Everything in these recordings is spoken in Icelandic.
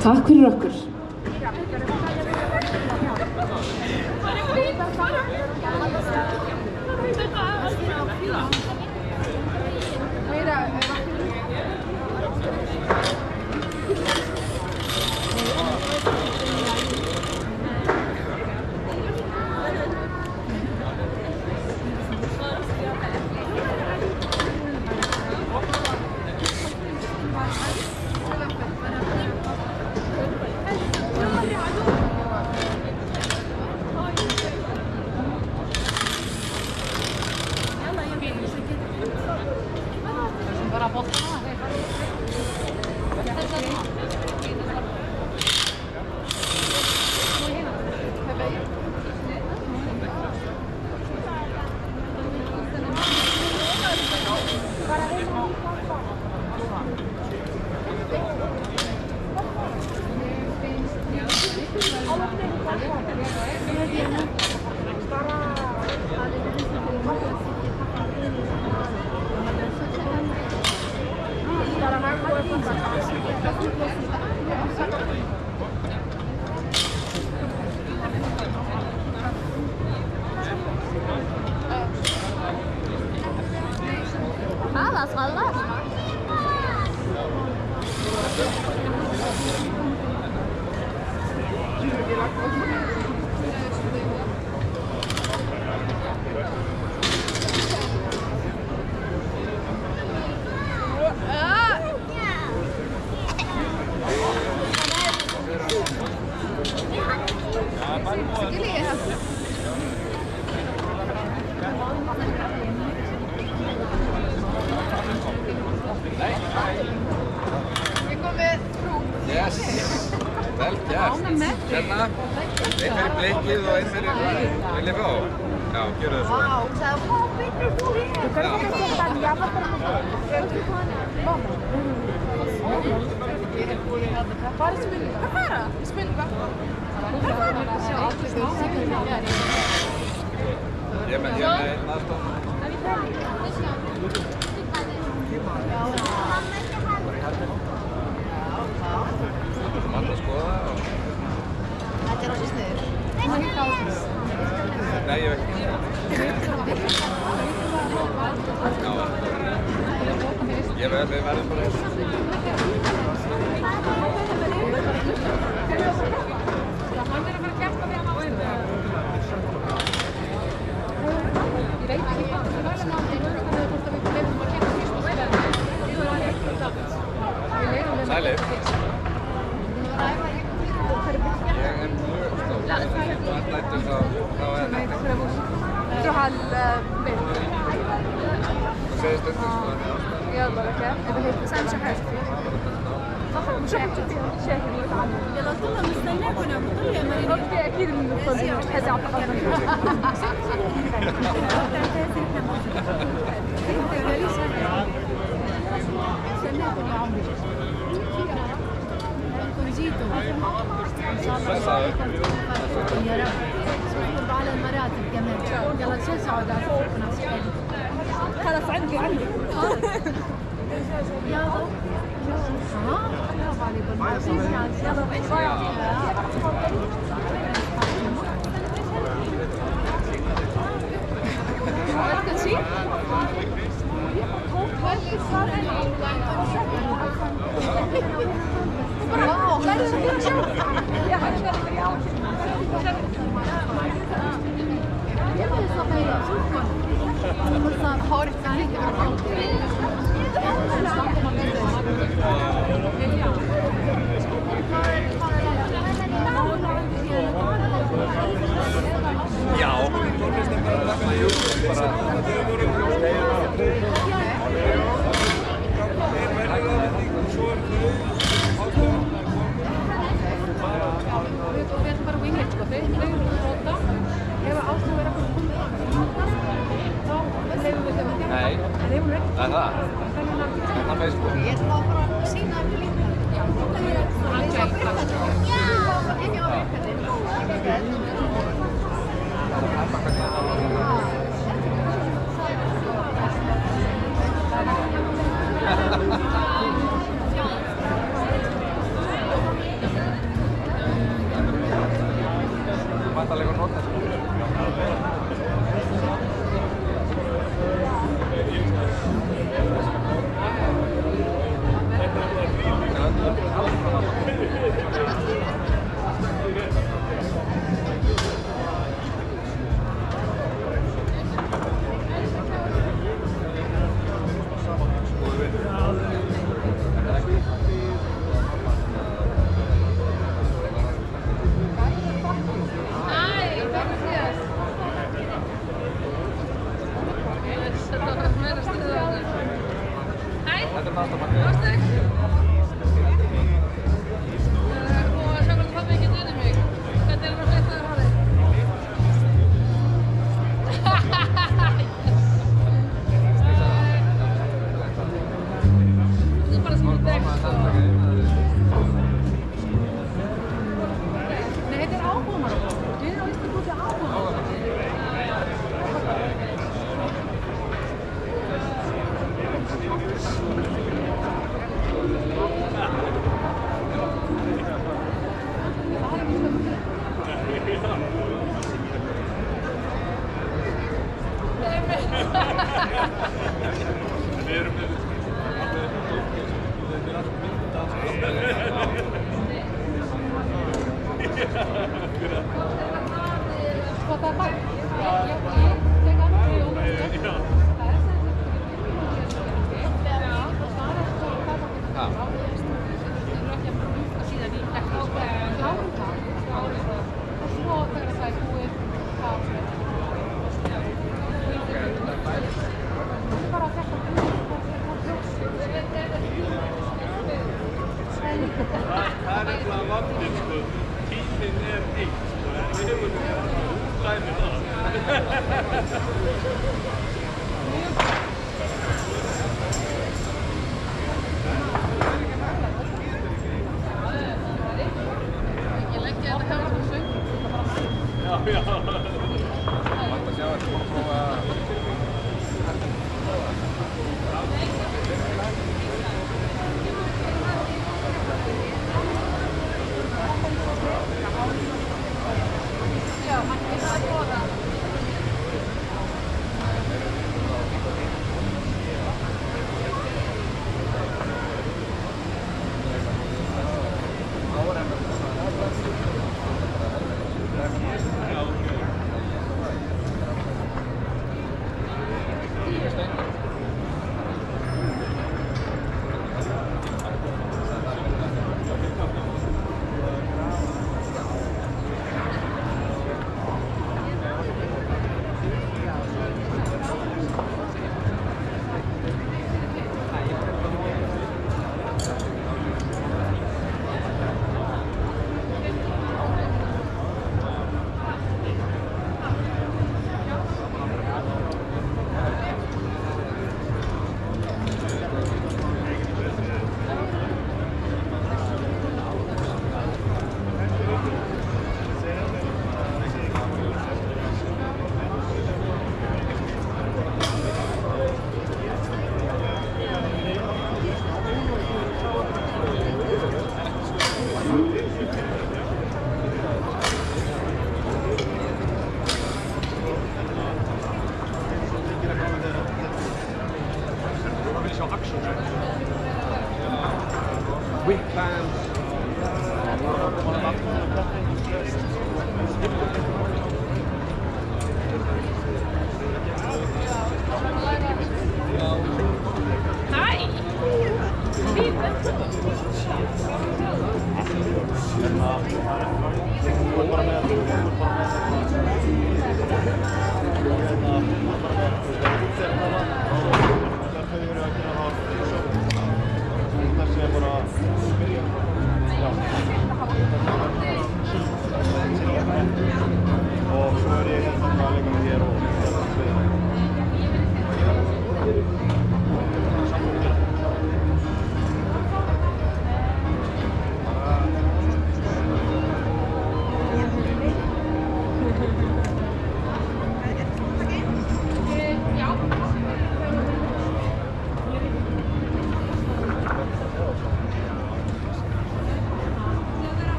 Takk fyrir okkur. خلاص خلص Yes, vel gert. Hérna, einn fyrir blikið og einn fyrir viljið fá. Já, gjörðu það svo. واو سافو Ég er með einn aðstofn. Alla skoða og... Þetta rosa sniður. Nei, ég veit ekki. Já. Við verðum bara Sælir. Ég er mjög stór. Það lætur þá þetta. تروح على البيت. Hvað segir stundum يلا لك اذا هيك بس امشي حاجه. مش شاهد يلا كلنا مستناكم نعمل يا مريم. اوكي اكيد بنوصل هذا اعتقد يا رب اسمعكم على المراتب كمان يلا شو سعودة خلاص عندي يلا برافو عليك يلا كل شيء واو يا حبيبي og við ætlum bara að wingja, sko. Þau eru róta. Ef ástæðu er eitthvað komið þá leifum við þeim að þjálfa. Nei. En ef hún er ekki Það er það. Það er Facebook. Ég ætla bara að sýna þér líka. Já. Ekki á virkandi. Vantarlega nota.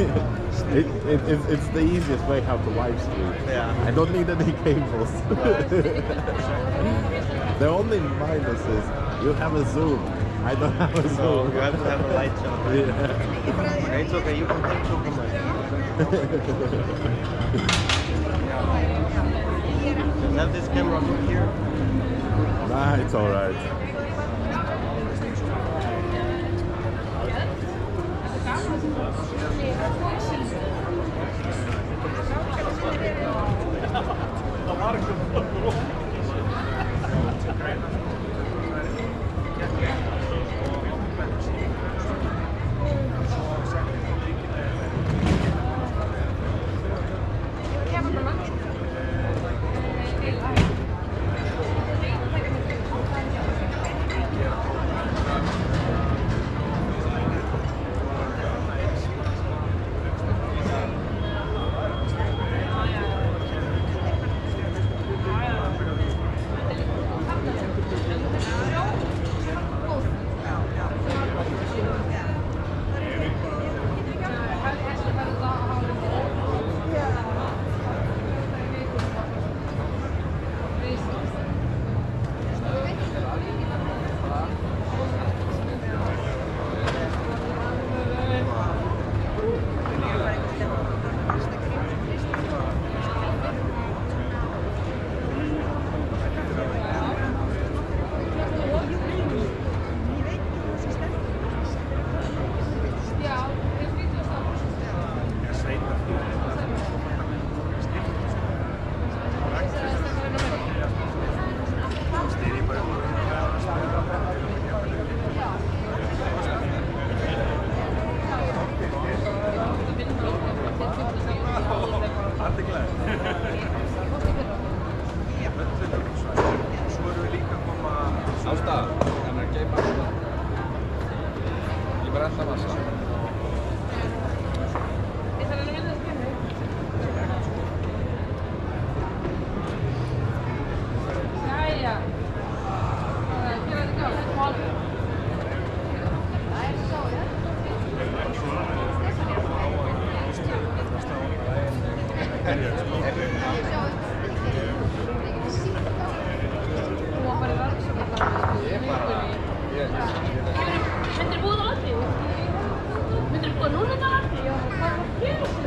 It's the easiest way how to live stream. Yeah. I don't need any cables. The only minus is you have a zoom. I don't have a zoom. So you have to have a light shot. Yeah. It's okay, you can take two mine. Just have this camera look here. Nah, it's alright. Ásta, hann er að geyma þetta. Ég bara enda massa. Myndir búið á því? Myndir búið núna þetta að því? Hvað var að gera þessu?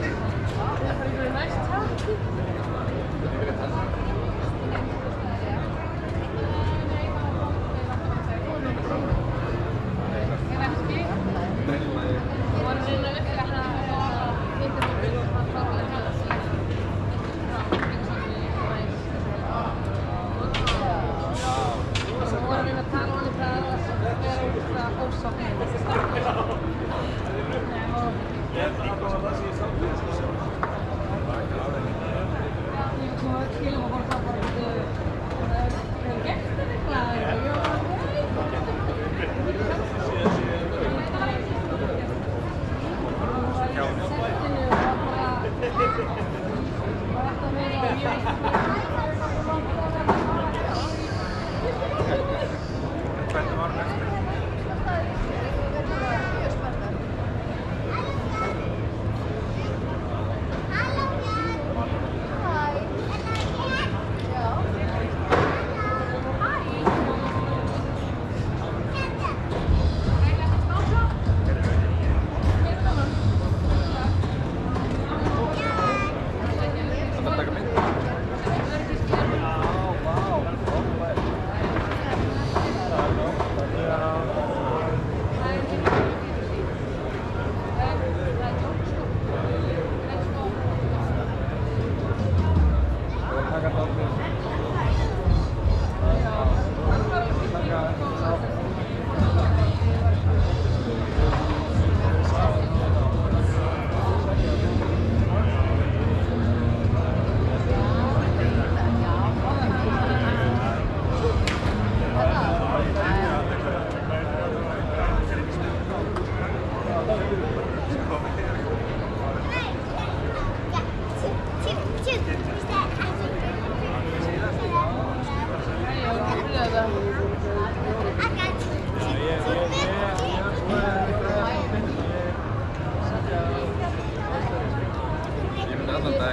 Það er bara einhverju næst takk.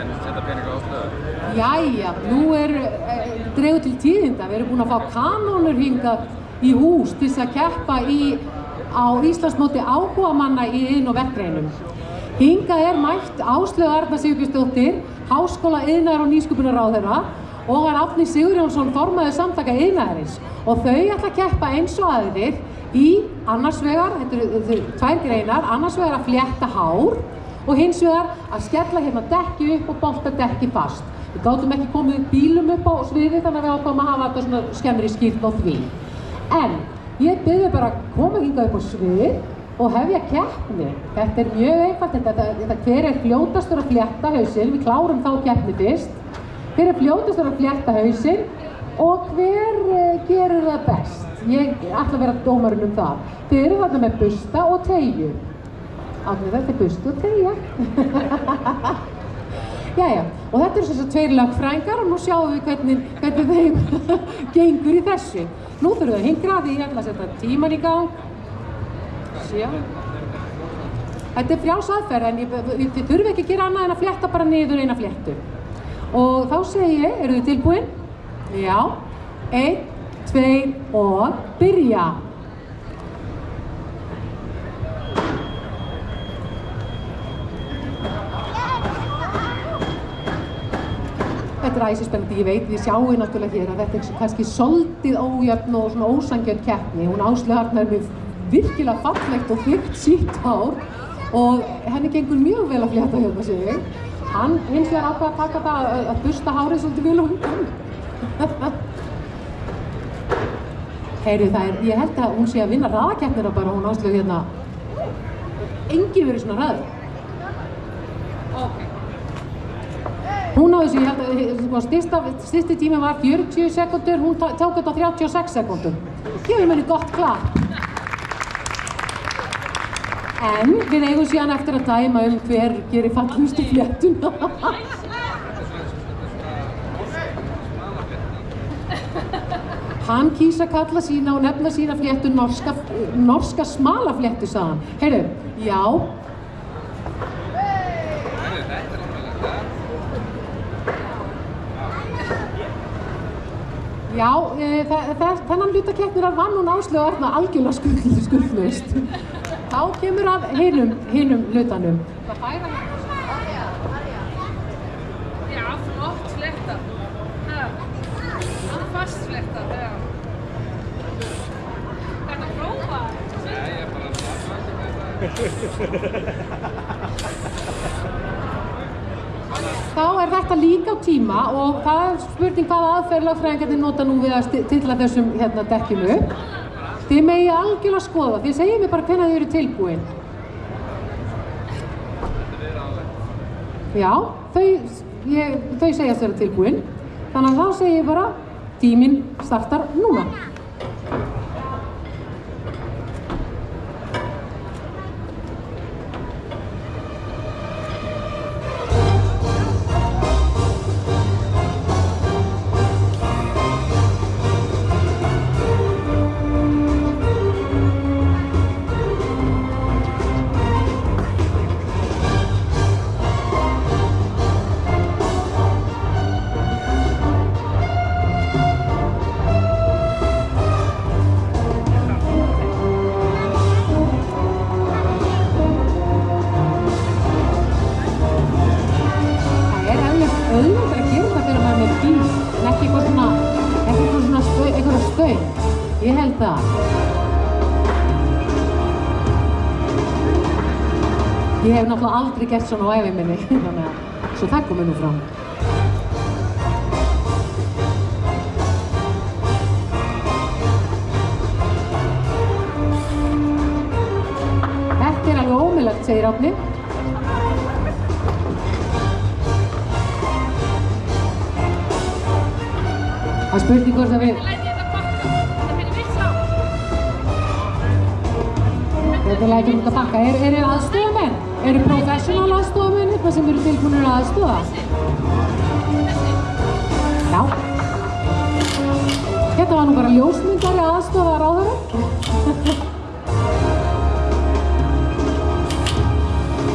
en setja peninga á stöðu. Jæja, nú dregur til tíðinda. Við erum búin að fá kanónur hingað í hús til þess að keppa á Íslandsmóti áhugamanna í iðn- og verkgreinum. Hingað mætt Áslaug Arna Sigurbjörnsdóttir, Háskóla iðnaðar- og nýsköpunarráðherra og Árni Sigurjónsson, formaður Samtaka iðnaðarins. Og þau ætla að keppa eins og aðrir í annars vegar, þetta eru tvær greinar, annars vegar að flétta hár og hins vegar að skella hérna dekki upp og bolta dekki fast. Við gátum ekki komið bílum upp á sviði þannig að við ákváðum að hafa þetta svona skemmri skýrt á því. En ég bið þau bara að koma hingað upp á svið og hefja keppni. Þetta mjög einfalt, hver fljótastur að flétta hausinn, við klárum þá keppni fyrst. Hver fljótastur að flétta hausinn og hver gerir það best? Ég ætla að vera dómarinn það. Þið eru þarna með busta og teygju. Árni, þetta busta og teygja. Jæja, og þetta eru þess að tveir lögfræðingar og nú sjáum við hvernig þeim gengur í þessu. Nú þurfum við að hingra því ég ætla að setja tíman í gang. Sjá. Þetta frjáls aðferð en þið þurfum ekki að gera annað en að flétta bara niður eina fléttu. Og þá segi ég, eru þið tilbúin? Já. 1, 2 og byrja. Þetta æsispennandi, ég veit, við sjáum náttúrulega hér að þetta kannski soldið ójöfn og svona ósanngjörn keppni. Hún Áslaug Arna með virkilega fallegt og þykkt sítt hár og henni gengur mjög vel að flétta hérna sig. Hann hins vegar ákvað að taka það að busta hárið svolítið vel og hundan. Heyrðu, ég held að hún sé að vinna hraðakeppnina bara, hún Áslaug hérna. Enginn verið svona hraður. Hún á þessu, ég held að stysti tími var 40 sekúndur, hún tók þetta á 36 sekúndum. Gefum henni gott klapp. En við eigum síðan eftir að dæma hver gerir fallegustu fléttuna. Hann kýs að kalla sína og nefna sína fléttu norska smalafléttu, sagði hann. Heyrðu, já. Já, þennan hluta keppnirar vann hún Áslaug Arna algjörlega skuldlaust. Þá kemur að hinum hlutanum. Hvað færa hérna? Já, flott flétta. Fast flétta, já. Þetta prófa? Nei, ég bara Þá þetta líka á tíma og það spurning hvaða aðferð lögfræðingarnir nota nú við að tilla þessum dekkinu. Þið megi algjörlega skoða, þið segið mér bara hvenær þið eru tilbúin. Já, þau segjast vera tilbúin. Þannig að þá segi ég bara, tíminn startar núna. Ég held það. Ég hef náttúrulega aldrei gert svona á ævi minni, þannig að svo það komið nú fram. Þetta alveg ómögulegt, segir Árni. Það spurning hvort að við... Þetta lætur út að bakka. Eru aðstofamenn? Eru professional aðstofamenn eitthvað sem eru tilbúinir að aðstofa? Já. Þetta var nú bara ljósmyndari aðstofa ráðherra.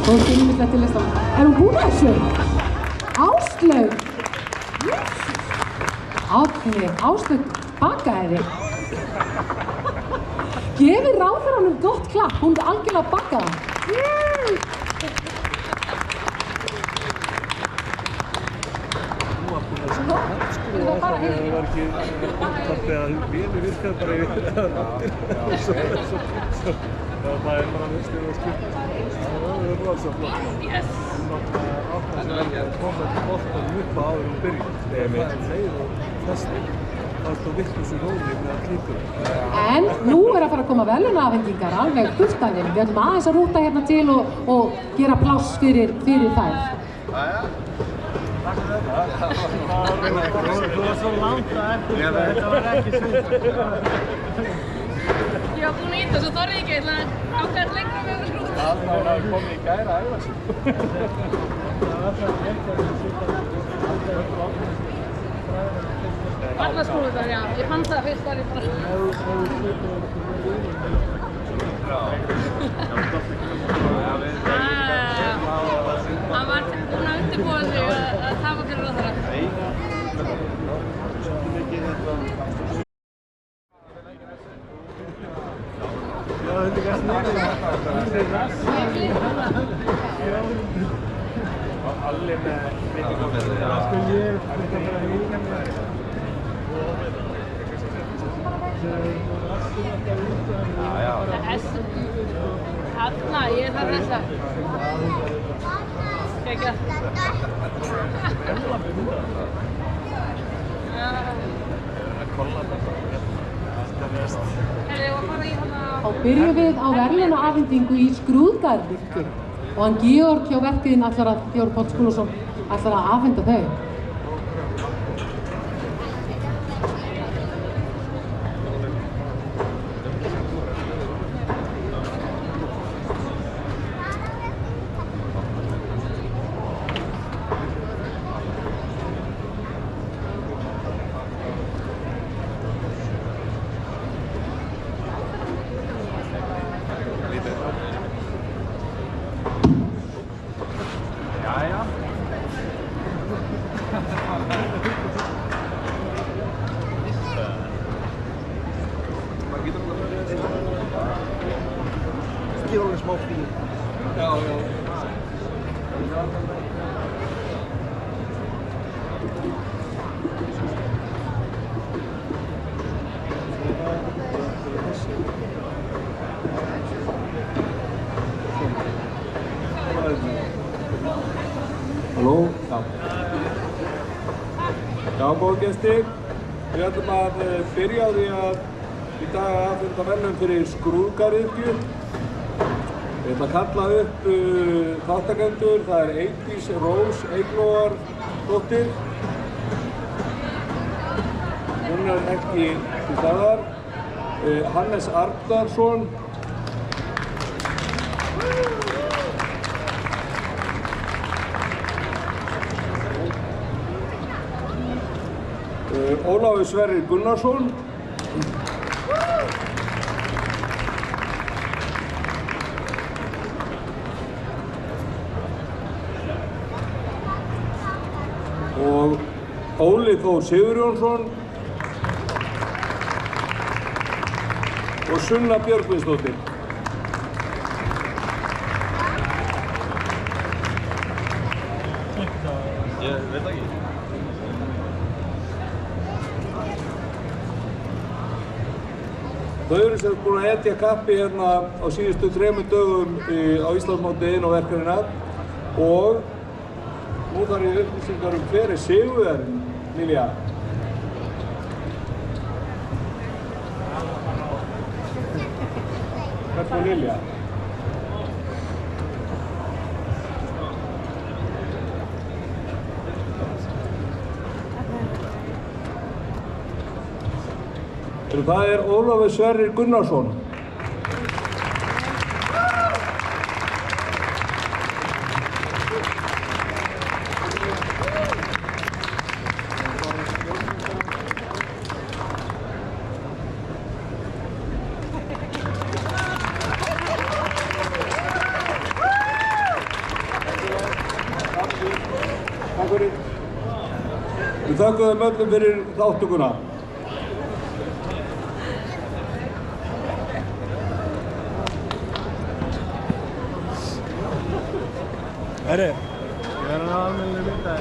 Og þetta er mjög til listamann. Er hún búin að þessu? Áslaug! Árni, Áslaug bakaði þig. Gefið ráðherranum gott klapp, hún algjörlega bakaði hann. Það var ekki útvarpið að véli virkaði bara í það er bara vistir og skipt það var svo flott áttast að koma til boltan upp á áður og byrja það er leið og festi það er vitlaus í róli með að klípa En nú er að fara að koma verðlaunaafhendingar alveg fullt af þeim. Við ætlum aðeins að rúta hérna til og gera pláss fyrir þær. Takk fyrir þetta. Þú var svo langt að eftir þetta var ekki svo. Ég var búin að íta svo þorði ekki, ég ætla að ákvæða lengra með þetta skrúta. Það var að koma í gæra að æfa sig. Það var það ekki að Alla skrútar, já. Ég fann það fyrst þar ég bara. Hann var búinn að undirbúa sig að tapa fyrir ráðherra. Já, þetta er kannski allir með það sko ég þetta bara híka með Hanna, ég þarf þessa. Kekja. Þá byrjum við á verðlaunaafhendingu í Skrúðgarðvirkjun og hann Georg hjá verkiðinn Georg Páll Skúlason ætlar að afhenda þau. Skilur smá fíl. Já. Halló? Já. Já, góð gestir. Við ætlum að byrja á því að í dag afhenda verðlaun fyrir Skrúðgarðvirkjun. Við ætlum að kalla upp þáttakendur. Það er Eydís Rós Eyglóardóttir. Hún er ekki til staðar. Hannes Arnarson. Ólafur Sverrir Gunnarsson. Og Óli Þór Sigurjónsson. Og Sunna Björgvinsdóttir. Ég veit ekki. Þau eru sem búin að etja kappi hérna á síðustu 3 dögum á Íslandsmóti Iðnó-verkefnina og nú þarf ég upplýsingar hver er sigurvegarinn, Lilja. Hvert var Lilja? Það er Ólafur Sverrir Gunnarsson. Takk fyrir. Við þökkum þeim öllum fyrir þátttökuna. Herri, ég verður að hafa almennilega mynda.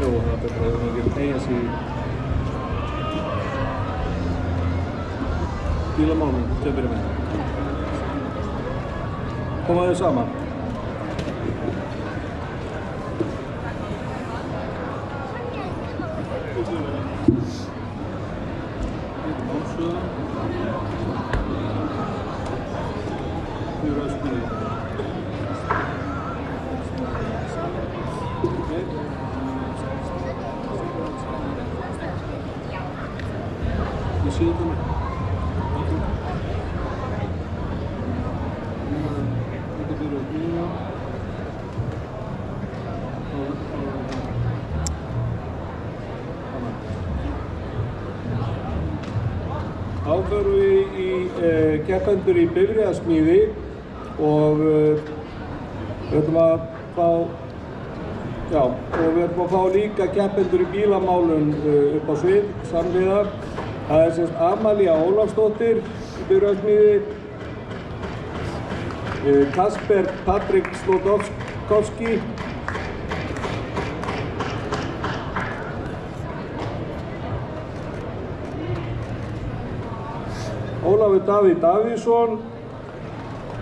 Jú, það er betra að við getum eigin sig í bílamálum til að byrja með. Koma þau saman. Þá förum við í keppendur í bifreiðasmíði og við ætlum að fá líka keppendur í bílamálum upp á svið samhliða. Það er semst Amalía Ólafsdóttir í bifreiðasmíði, Kasper Patrik Slodowski, Ólafur Davíð Davíðsson,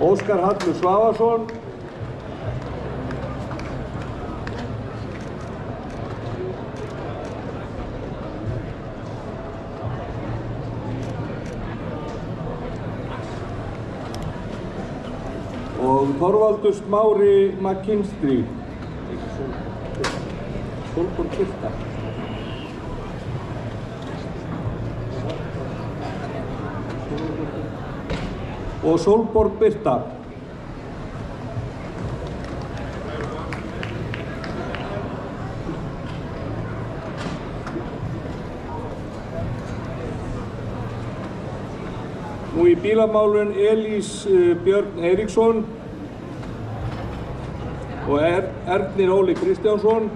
Óskar Hallur Svavarsson, og Þorvaldur Smári McKinstry, Sólborg Birta. Og Sólborg Birta. Nú í bílamálun Elís Björn Eiríksson og Ernir Óli Kristjánsson.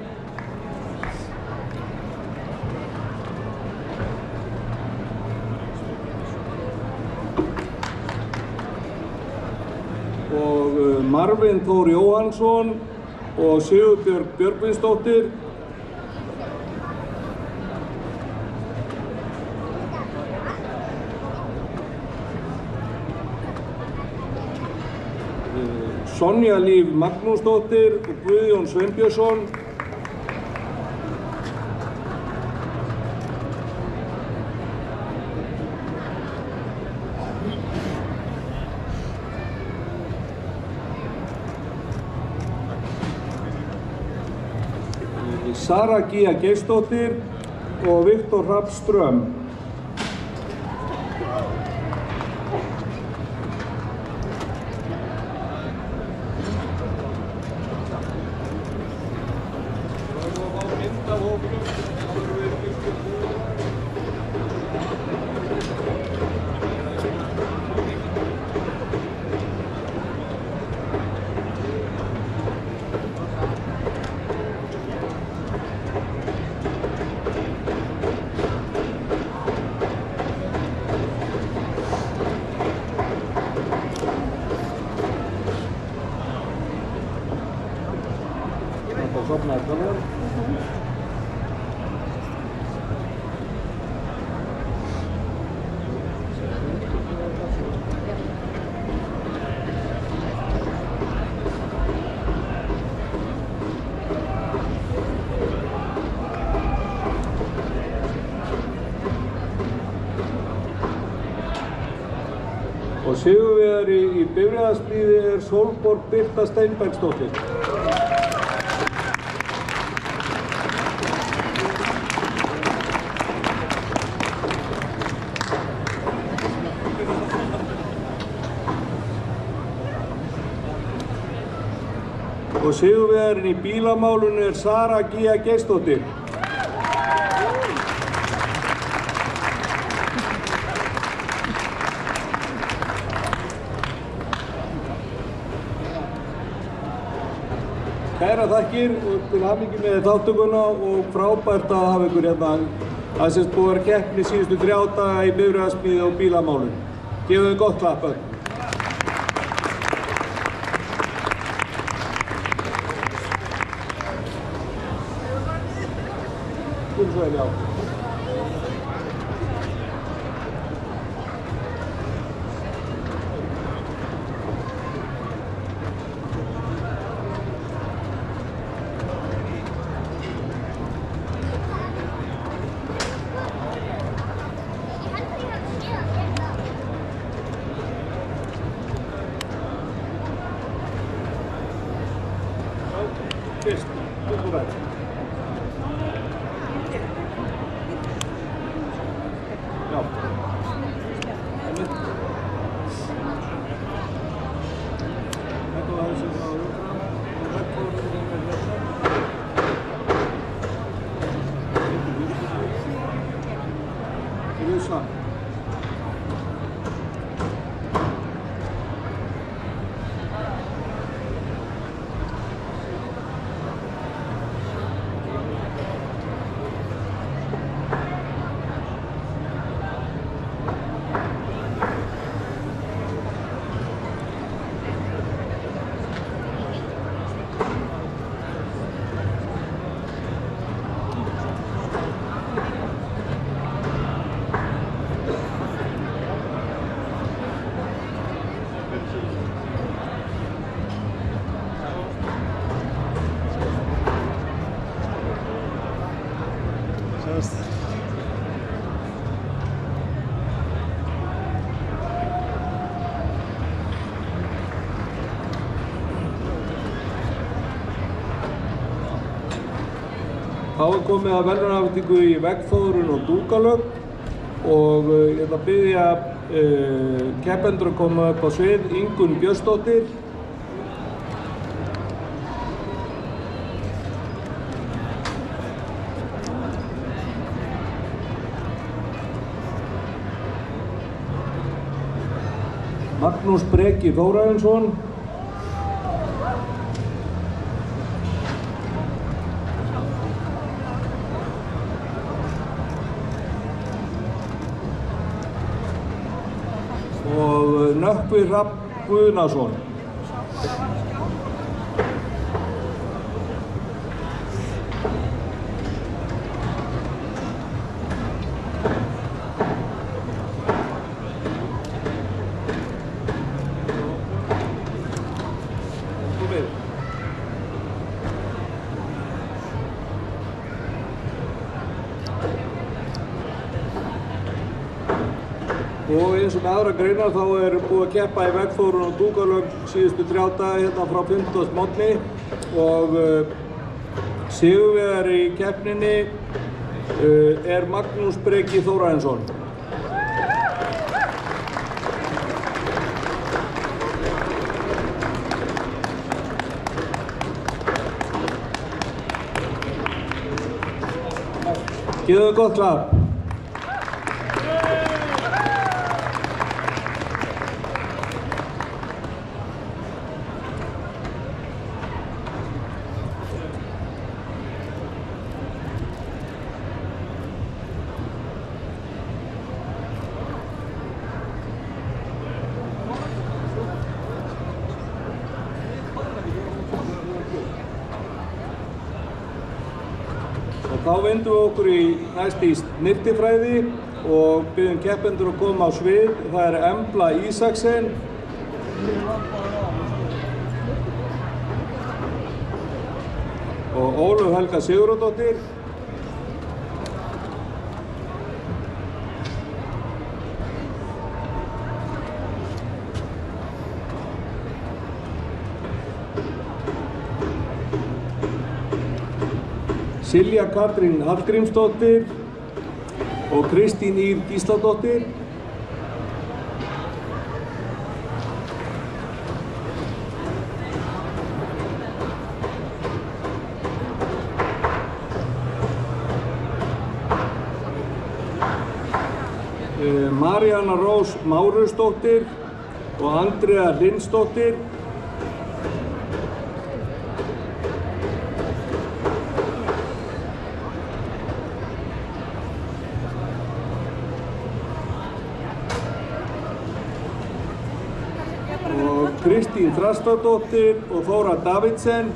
Og Marvin Þór Jóhannsson og Sigurbjörg Björgvinsdóttir. Sonja Líf Magnúsdóttir og Guðjón Sveinbjörnsson. Sara Gía Geirsdóttir og Viktor Hrafn Ström. Og sigurvegari í bifreiðasmíði er Sólborg Birta Steinbergsdóttir. og sigurvegarinn í bílamálunni er Sara Gía Geirsdóttir. Kæra þakkir og til hamingju með þátttökuna og frábært að hafa ykkur hérna. Það semst búið að vera keppni síðustu 3 daga í bifreiðasmíði og bílamálum. Gefið þau gott klapp öll. Svo vel, já. Fyrst, upp og verð. Já. Þetta var það sem það var umfram. Og veggfórunin er hérna. Rúsa. Þá er komið að verðlaunafhendingu í veggfóðrun og dúkalögn og ég ætla að biðja keppendur að koma upp á svið. Ingunn Björnsdóttir, Magnús Breki Þórarinsson, og Nökkvi Hrafn Guðnason. Og eins og með aðra greinar þá er búið að keppa í veggfóðrun og dúkalögn síðustu 3 daga hérna frá 15. morgni og sigurvegari í keppninni er Magnús Breki Þórarinsson. Gefðu gott klapp. Þá vendum við okkur næst í snyrtifræði og biðjum keppendur að koma á svið. Það er Embla Ísaksen, og Ólöf Helga Sigurðardóttir. Silja Katrín Hallgrímsdóttir og Kristín Ýr Gísladóttir. Maríanna Rós Márusdóttir og Andrea Lindsdóttir. Og Kristín Þrastardóttir og Þóra Davidsen.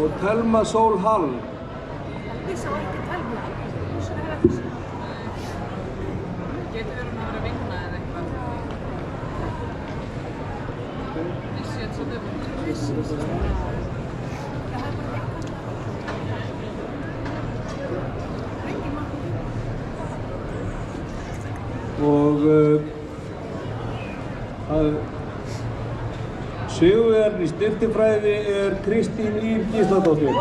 Og Thelma Sól Hall. Ég sá ekki Thelma. Getur verið að vera að vinna eða eitthvað. Vissi þetta svo döfum. Og sigurvegarinn í styrktifræði er Kristín Ýr Gísladóttir.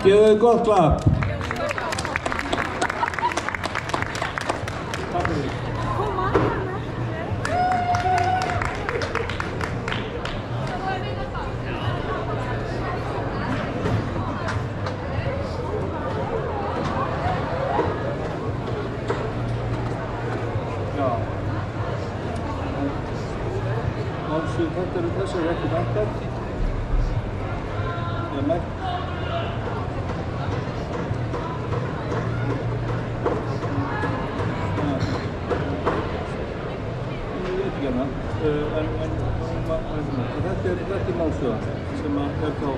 Gefðu þau gott klapp. Þetta eru þessar ekki vantar. Ég mætt. Ég veit ekki hana. Þetta er málstöðan sem er þá.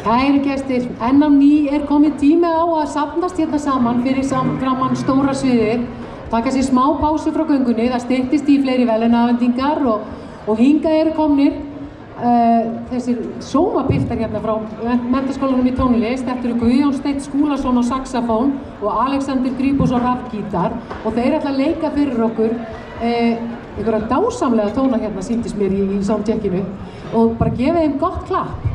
Kæru gestir, enn á ný komið tími á að safnast hérna saman fyrir framan stóra sviðið, taka sér smá pásu frá göngunni, það styttist í fleiri verðlaunaafhendingar og hingað komnir þessir sómapiltar hérna frá Menntaskólanum í tónlist. Þetta eru Guðjón Steinn Skúlason á saxafón og Alexander Grípos á rafgítar og þeir ætla að leika fyrir okkur einhverja dásamlega tóna hérna sýndist mér í soundcheckinu og bara gefið þeim gott klapp.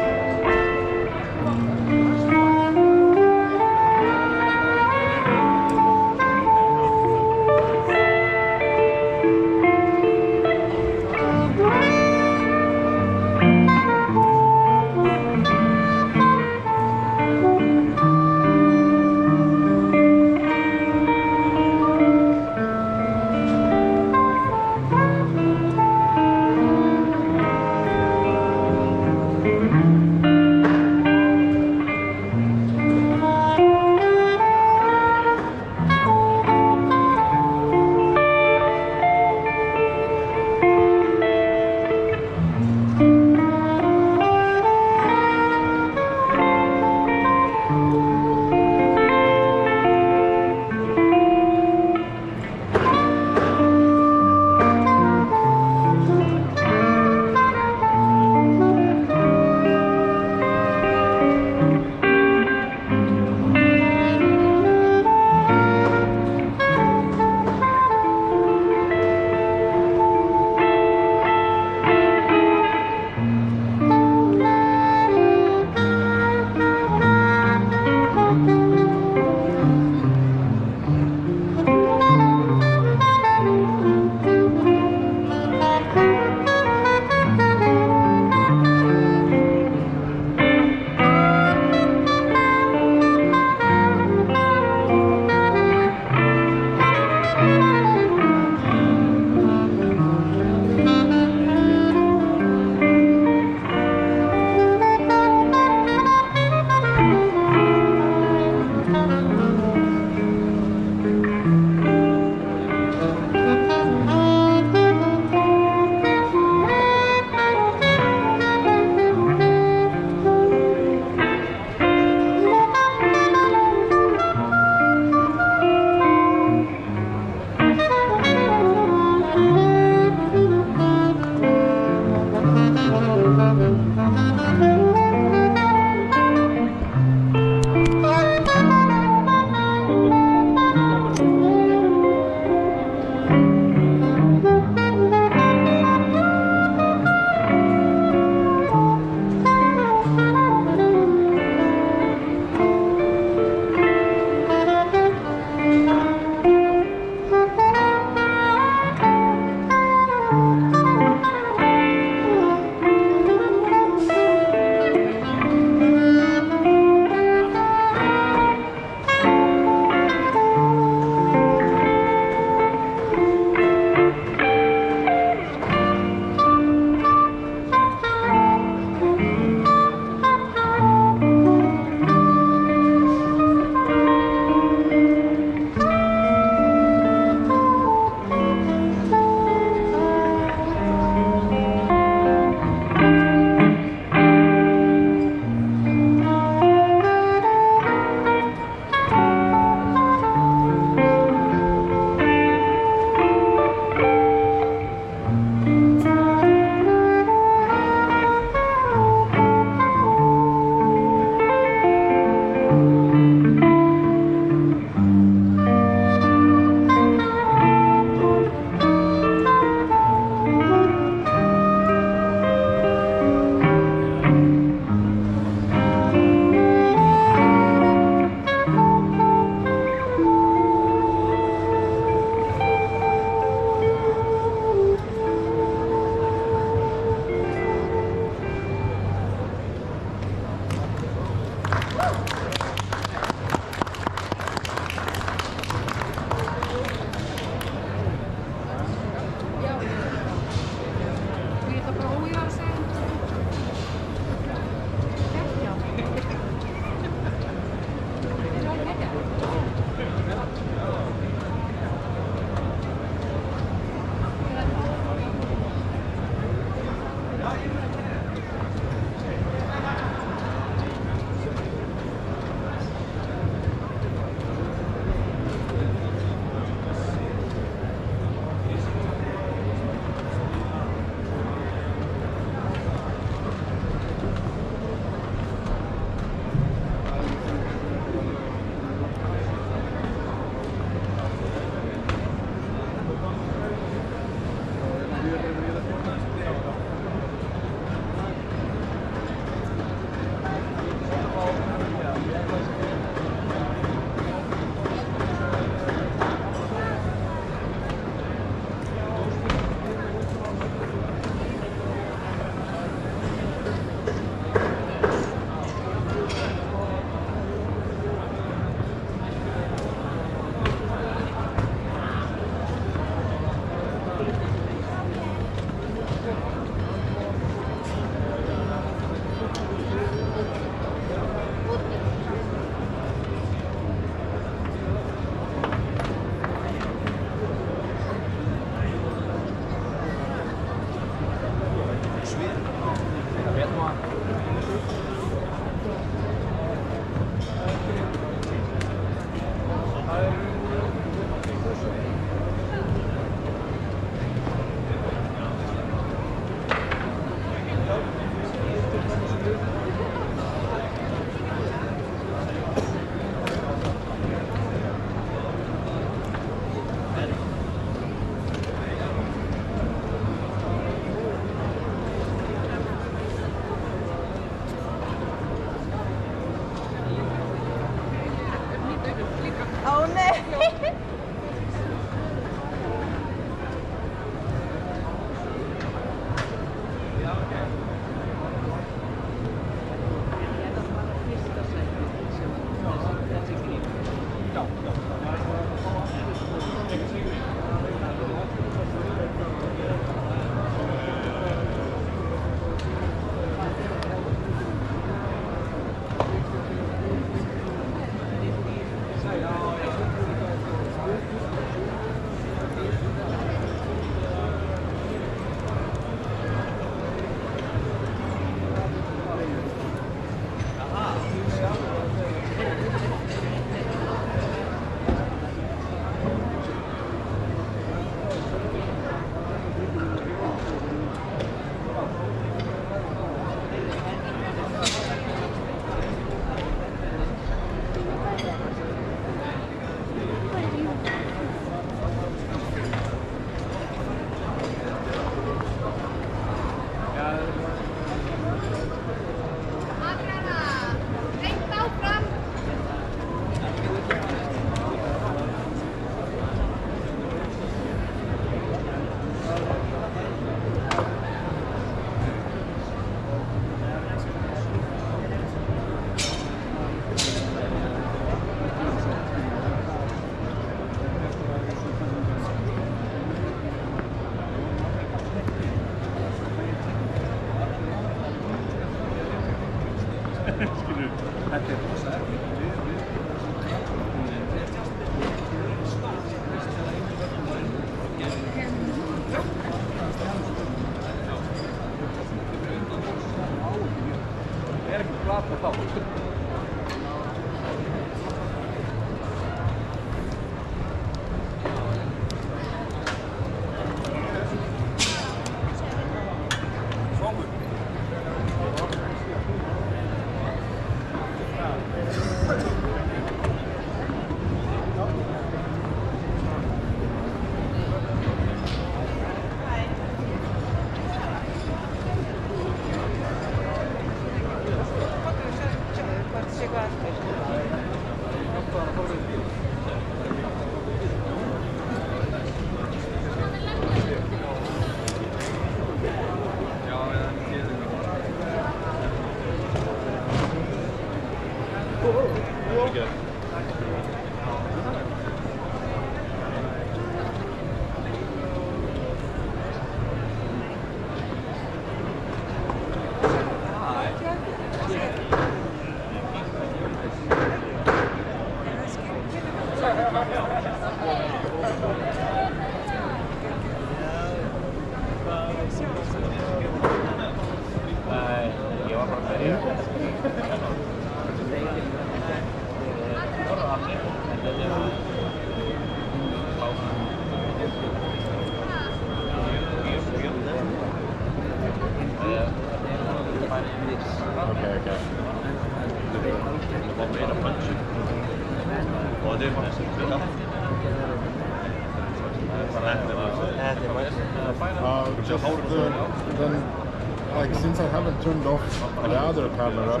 Like since I haven't turned off the other camera,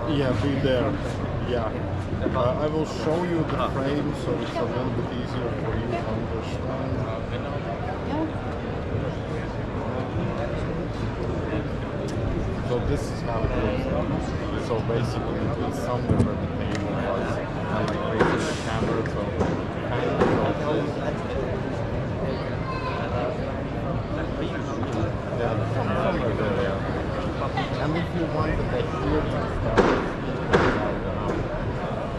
yeah, be there, yeah. I will show you the frame so it's a little bit easier for you to understand. So this is how it looks. So basically it's somewhere where the table was, and like facing the camera, so kind of somewhere there, yeah. And if you want the here stuff,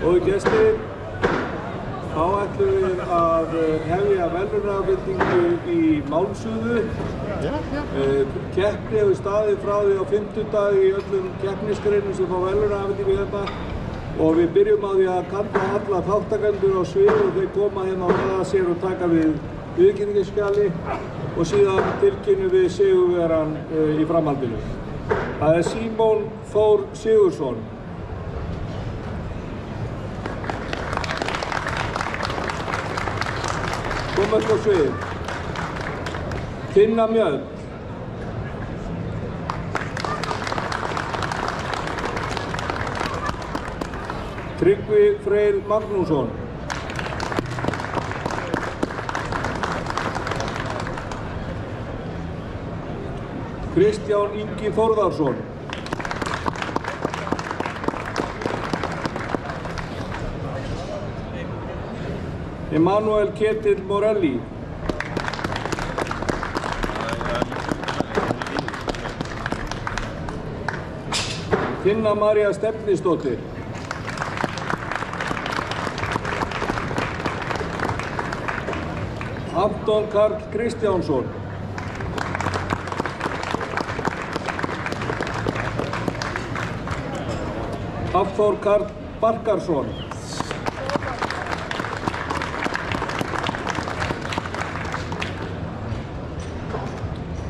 Og gestir, þá ætlum við að hefja verðlaunafhendingu í Málmsuðu. Keppni hefur staðið frá því á 50 í öllum keppnisgreinum sem fá verðlaunafhendingu hérna. Og við byrjum á því að kalla alla þáttakendur á svið og þeir koma hérna og ræða sér og taka við viðurkenningarskjali og síðan tilkynnum við sigurvegarann í framhaldinu. Það Símon Þór Sigurðsson. Komast á svið. Tinna Mjöll. Tryggvi Freyr Magnússon. Kristján Ingi Þórðarsson. Emanuel Ketill Morelli. Tinna María Stefnisdóttir. Anton Karl Kristjánsson. Hafþór Karl Barkarsson.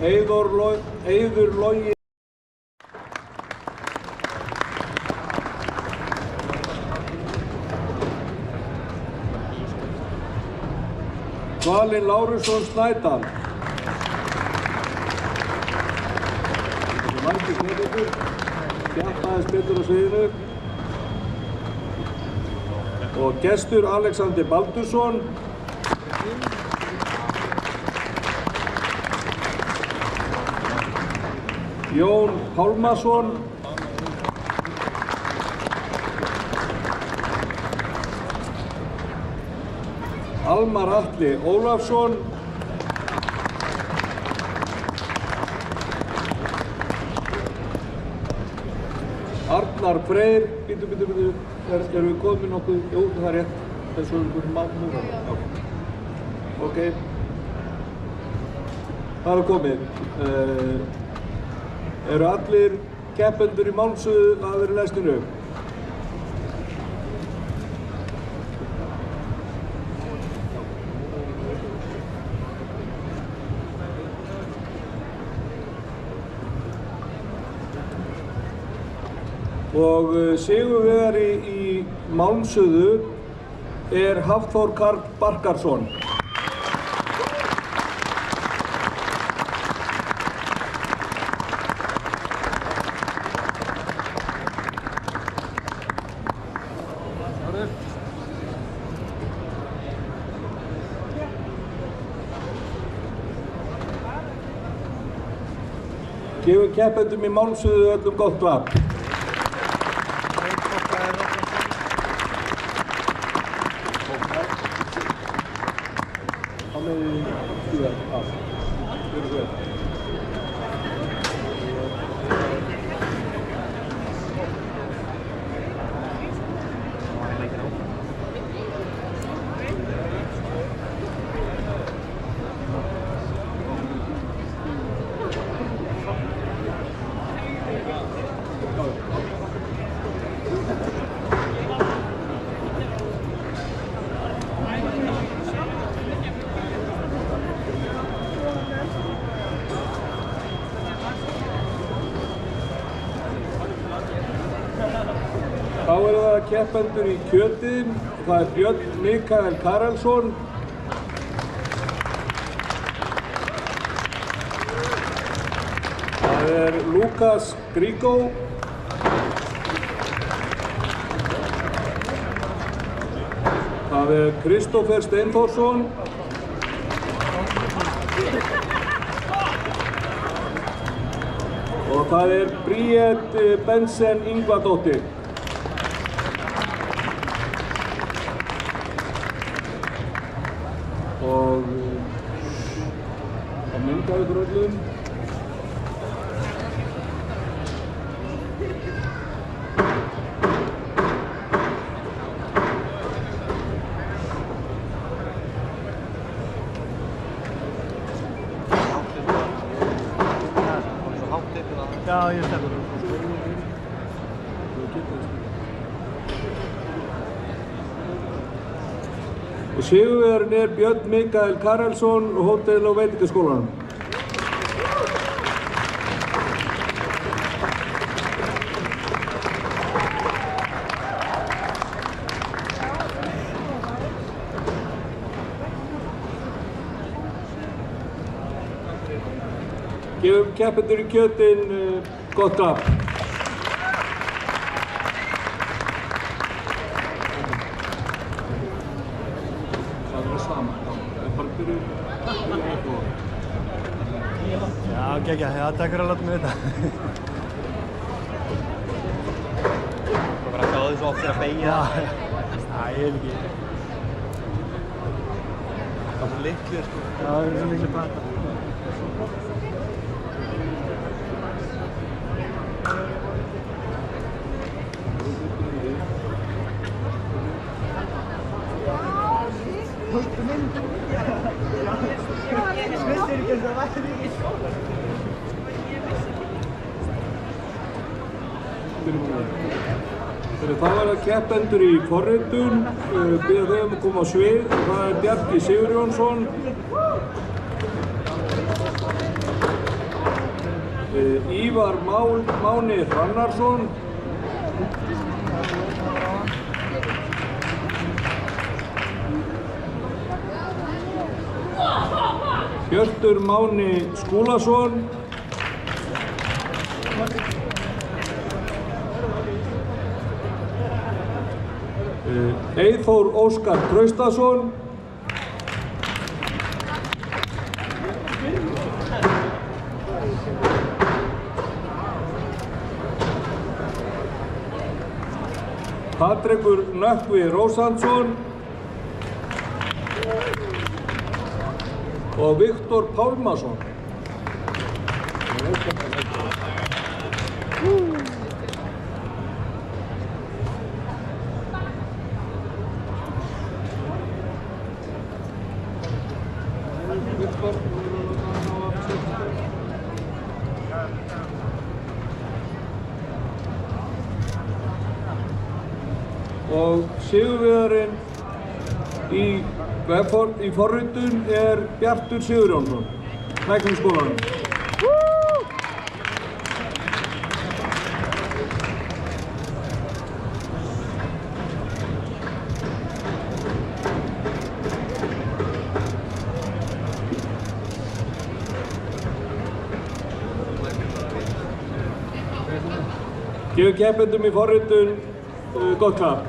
Eiður Logi. Dvalinn Lárusson Snædal. Mætti Snædal, þjappaðist betur á sviðinu. Og gestur Alexander Baldursson. Jón Pálmason. Almar Atli Ólafsson. Arnar Freyr. Bíddu. Erum við komin nokkuð? Jú, það er rétt. Þessu er einhverjum mánu. Já. Ok. Það er komið. Eru allir keppendur í málmsuðu að vera lesnir upp. Og sigurvegari í málmsuðu er Hafþór Karl Barkarsson. Gefum keppendum í málmsuðu öllum gott klapp. Þá eru það keppendur í kjötið, það er Björn Mikael Karelsson. Það er Lukas Grigó. Það er Kristófer Steinþórsson. Og það er Bríet Bensen Ingvadóttir. Og að mynda ykkur öllum. Já, ég stefnir. Og sigurvegarinn er Björn Mikael Karelsson og Hótel- og veitingaskólanum. Gefum keppendur í kjötin gott klapp. Já, geggja, já, takk fyrir að láta mig vita. Það var að sjá þið svo oft þegar að beigja. Já, ég vil ekki. Það er svo litlir, sko. Já, það er svo litlir plata. Það var að keppendur í forritun, byrja þau að koma á svið. Það er Bjarki Sigurjónsson, Ívar Máni Hrannarsson, Hjörtur Máni Skúlason, Eyþór Óskar Traustason, Patrekur Nökkvi Rósandsson og Viktor Pálmason. og sigurvegarinn í forritun er Bjartur Sigurjónsson, Tækniskólanum. Gefum keppendum í forritun gott klapp.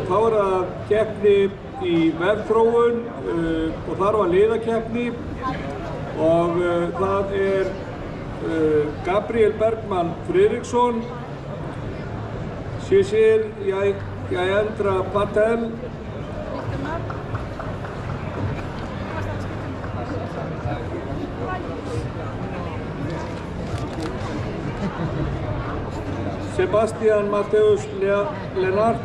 Þá er það keppni í vefþróun og þar var liðakeppni og það er Gabriel Bergman Friðriksson, Shishir Jayendra Patel, Sebastian Mateus Lenart,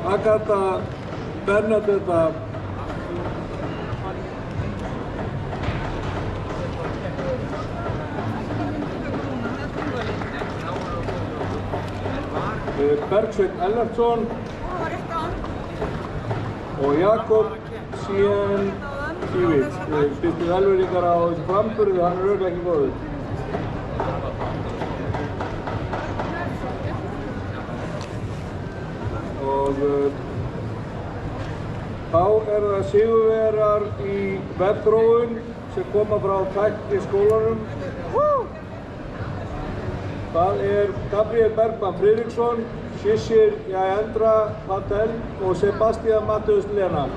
Agatha Bernadetta Bergsveinn Ellertsson og Jakob Sienkiewicz. Fyrstu velvirðingar á þessu framburði, hann er örugglega ekki góður. Og þá eru það sigurvegarar í vefþróun sem koma frá Tækniskólanum. Það er Gabriel Bergman Friðriksson, Shishir Jayendra Patel og Sebastian Mateus Lenart.